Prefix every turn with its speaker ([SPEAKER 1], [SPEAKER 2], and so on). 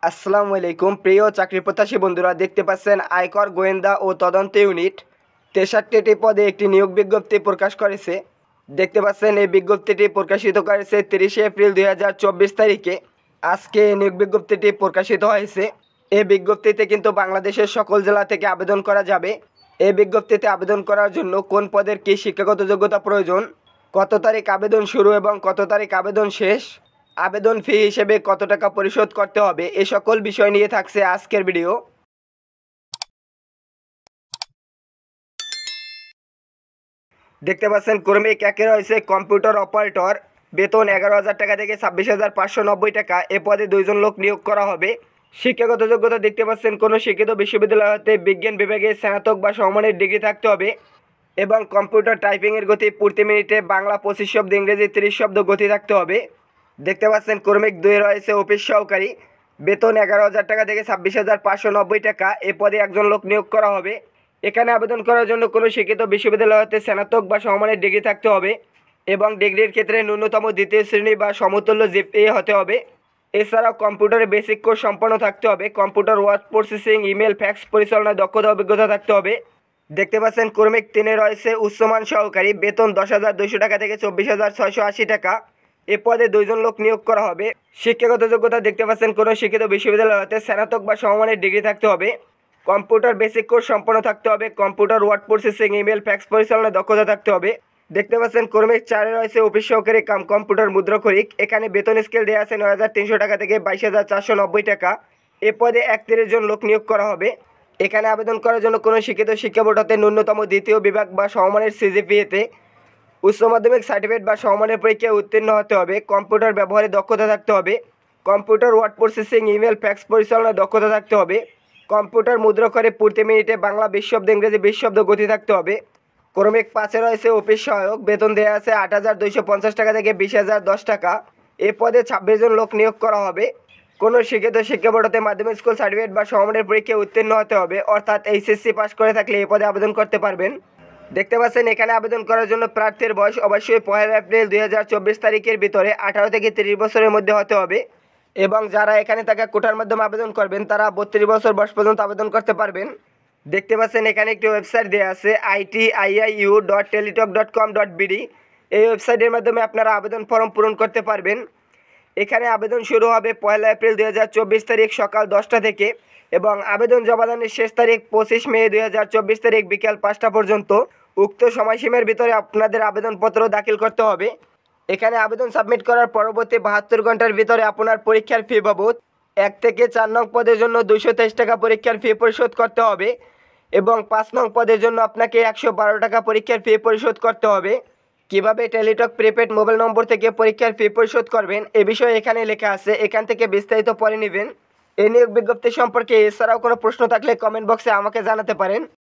[SPEAKER 1] আসসালামু আলাইকুম প্রিয় চাকরি প্রত্যাশী বন্ধুরা, দেখতে পাচ্ছেন আয়কর গোয়েন্দা ও তদন্ত ইউনিট 63টি পদে একটি নিয়োগ বিজ্ঞপ্তি প্রকাশ করেছে। দেখতে পাচ্ছেন এই বিজ্ঞপ্তিটি প্রকাশিত করেছে 30শে এপ্রিল 2024 তারিখে। আজকে এই নিয়োগ বিজ্ঞপ্তিটি প্রকাশিত হয়েছে। এই বিজ্ঞপ্তিতে কিন্তু বাংলাদেশের সকল জেলা থেকে আবেদন করা যাবে। এই বিজ্ঞপ্তিতে আবেদন করার জন্য কোন পদের কী শিক্ষাগত যোগ্যতা প্রয়োজন, কত তারিখ আবেদন শুরু এবং কত তারিখ আবেদন শেষ, আবেদন ফি হিসেবে কত টাকা পরিশোধ করতে হবে, এ সকল বিষয় নিয়ে থাকছে আজকের ভিডিও। দেখতে পাচ্ছেন ক্রমিক একে রয়েছে কম্পিউটার অপারেটর, বেতন 11,000 টাকা থেকে 26,590 টাকা। এ পদে 2 জন লোক নিয়োগ করা হবে। শিক্ষাগত যোগ্যতা দেখতে পাচ্ছেন কোনো শিক্ষিত বিশ্ববিদ্যালয় হতে বিজ্ঞান বিভাগে স্নাতক বা সমমানের ডিগ্রি থাকতে হবে এবং কম্পিউটার টাইপিংয়ের গতি প্রতি মিনিটে বাংলা 25 শব্দ, ইংরেজি 30 শব্দ গতি থাকতে হবে। দেখতে পাচ্ছেন ক্রমিক 2 রয়েছে অফিস সহকারী, বেতন 11,000 টাকা থেকে 26,590 টাকা। এ পদে 1 জন লোক নিয়োগ করা হবে। এখানে আবেদন করার জন্য কোনো শিক্ষিত বিশ্ববিদ্যালয় হতে স্নাতক বা সমমানের ডিগ্রি থাকতে হবে এবং ডিগ্রির ক্ষেত্রে ন্যূনতম 2য় শ্রেণী বা সমতুল্য জিপিএ হতে হবে। এছাড়াও কম্পিউটারে বেসিক কোর্স সম্পন্ন থাকতে হবে। Computer word processing, email, fax পরিচালনায় দক্ষতা অভিজ্ঞতা থাকতে হবে। দেখতে পাচ্ছেন ক্রমিক 3 রয়েছে উচ্চমান সহকারী, বেতন 10,200 টাকা থেকে 24,680 টাকা। এ পদে 2 জন লোক নিয়োগ করা হবে। শিক্ষাগত যোগ্যতা দেখতে পাচ্ছেন কোনো শিক্ষিত বিশ্ববিদ্যালয় হতে স্নাতক বা সমমানের ডিগ্রি থাকতে হবে। কম্পিউটার বেসিক কোর্স সম্পন্ন থাকতে হবে। Computer word processing, email, fax পরিচালনায় দক্ষতা থাকতে হবে। দেখতে পাচ্ছেন ক্রমিক 4 রয়েছে অফিস সহকারী কাম কম্পিউটার মুদ্রাক্ষরিক। এখানে বেতন স্কেল দেওয়া আছে 9,300 টাকা থেকে 22,490 টাকা। এ পদে 31 জন লোক নিয়োগ করা হবে। এখানে আবেদন করার জন্য কোনো শিক্ষিত শিক্ষা বোর্ড হতে ন্যূনতম 2য় বিভাগ বা সমমানের সিজিপিএতে উচ্চ মাধ্যমিক সার্টিফিকেট বা সমমানের পরীক্ষায় উত্তীর্ণ হতে হবে। কম্পিউটার ব্যবহারে দক্ষতা থাকতে হবে। Computer word processing, email, fax পরিচালনায় দক্ষতা থাকতে হবে। কম্পিউটার মুদ্রাক্ষরে প্রতি মিনিটে বাংলা 20 শব্দ, ইংরেজি 20 শব্দ গতি থাকতে হবে। ক্রমিক 5 রয়েছে অফিস সহায়ক, বেতন দেওয়া আছে 8,250 টাকা থেকে 20,010 টাকা। এ পদে 26 জন লোক নিয়োগ করা হবে। কোনো শিক্ষিত শিক্ষা বোর্ড হতে মাধ্যমিক স্কুল সার্টিফিকেট বা সমমানের পরীক্ষায় উত্তীর্ণ হতে হবে, অর্থাৎ এইচএসসি পাস করে থাকলে এই পদে আবেদন করতে পারবেন। দেখতে পাচ্ছেন এখানে আবেদন করার জন্য প্রার্থীর বয়স অবশ্যই 1 এপ্রিল 2024 তারিখের ভিতরে 18 থেকে 30 বছরের মধ্যে হতে হবে এবং যারা এখানে তাকে কোটার মাধ্যমে আবেদন করবেন তারা 32 বছর বয়স পর্যন্ত আবেদন করতে পারবেন। দেখতে পাচ্ছেন এখানে একটি ওয়েবসাইট দেওয়া আছে itiiu.teletalk.com.bd। এই ওয়েবসাইটের মাধ্যমে আপনারা আবেদন ফর্ম পূরণ করতে পারবেন। এখানে আবেদন শুরু হবে 1 এপ্রিল 2024 তারিখ সকাল 10টা থেকে এবং আবেদন জমাদানের শেষ তারিখ 25 মে 2024 তারিখ বিকাল 5টা পর্যন্ত। উক্ত সময়সীমার ভিতরে আপনাদের আবেদনপত্র দাখিল করতে হবে। এখানে আবেদন সাবমিট করার পরবর্তী 72 ঘন্টার ভিতরে আপনার পরীক্ষার ফি বাবদ 1 থেকে 4 নং পদের জন্য 223 টাকা পরীক্ষার ফি পরিশোধ করতে হবে এবং 5 নং পদের জন্য আপনাকে 112 টাকা পরীক্ষার ফি পরিশোধ করতে হবে। কিভাবে টেলিটক প্রিপেড মোবাইল নম্বর থেকে পরীক্ষার ফি পরিশোধ করবেন এ বিষয়ে এখানে লেখা আছে, এখান থেকে বিস্তারিত পড়ে নেবেন। এই নিয়োগ বিজ্ঞপ্তি সম্পর্কে এছাড়াও কোনো প্রশ্ন থাকলে কমেন্ট বক্সে আমাকে জানাতে পারেন।